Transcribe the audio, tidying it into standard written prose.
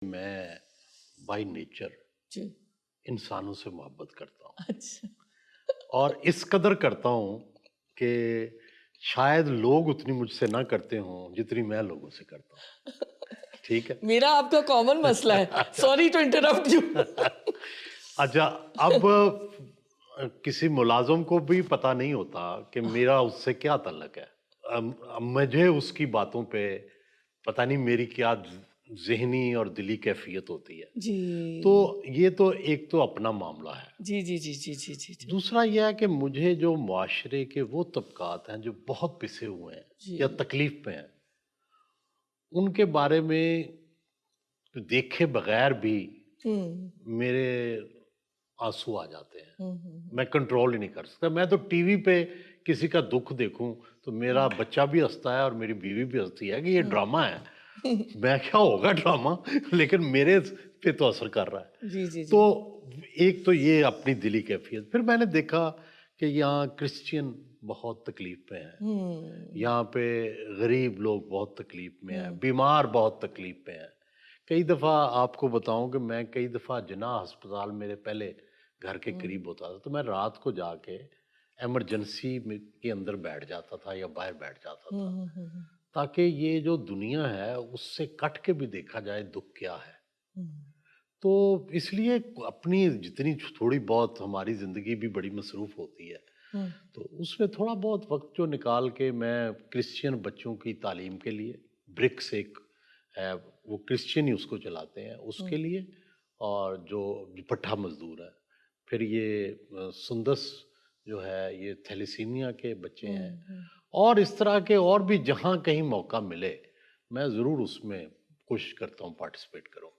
میں by nature جی انسانوں سے محبت کرتا ہوں، اچھا اور اس قدر کرتا ہوں کہ شاید لوگ اتنی مجھ سے نہ کرتے ہوں جتنی میں لوگوں سے کرتا ہوں. ٹھیک ہے. میرا آپ کا کامن مسئلہ ہے. Sorry to interrupt you. اچھا، اب کسی ملازم کو بھی پتہ نہیں ہوتا کہ میرا اس سے کیا تعلق ہے. مجھے اس کی باتوں پہ پتہ نہیں میری کیا ذہنی اور دلی کیفیت ہوتی ہے. جی تو یہ تو ایک تو اپنا معاملہ ہے. جی جی جی جی جی جی جی دوسرا یہ ہے کہ مجھے جو معاشرے کے وہ طبقات ہیں جو بہت پسے ہوئے ہیں جی یا تکلیف پہ ہیں، ان کے بارے میں دیکھے بغیر بھی میرے آنسو آ جاتے ہیں. میں کنٹرول ہی نہیں کر سکتا. میں تو ٹی وی پہ کسی کا دکھ دیکھوں تو میرا بچہ بھی ہنستا ہے اور میری بیوی بھی ہنستی ہے کہ یہ ڈرامہ ہے. میں کیا ہوگا ڈرامہ، لیکن میرے پہ تو اثر کر رہا ہے. جی جی جی تو ایک تو یہ اپنی دلی کیفیت. پھر میں نے دیکھا کہ یہاں کرسچین بہت تکلیف پہ ہیں، یہاں پہ غریب لوگ بہت تکلیف میں ہیں، بیمار بہت تکلیف پہ ہیں. کئی دفعہ آپ کو بتاؤں کہ میں کئی دفعہ جناح ہسپتال میرے پہلے گھر کے قریب ہوتا تھا تو میں رات کو جا کے ایمرجنسی کے اندر بیٹھ جاتا تھا یا باہر بیٹھ جاتا تھا تاکہ یہ جو دنیا ہے اس سے کٹ کے بھی دیکھا جائے دکھ کیا ہے. تو اس لیے اپنی جتنی تھوڑی بہت ہماری زندگی بھی بڑی مصروف ہوتی ہے تو اس میں تھوڑا بہت وقت جو نکال کے میں کرسچین بچوں کی تعلیم کے لیے، برکس ایک ہے وہ کرسچین ہی اس کو چلاتے ہیں، اس کے لیے، اور جو پٹھا مزدور ہے. پھر یہ سندس جو ہے یہ تھیلیسیمیا کے بچے ہیں، اور اس طرح کے اور بھی جہاں کہیں موقع ملے میں ضرور اس میں کوشش کرتا ہوں پارٹیسپیٹ کروں.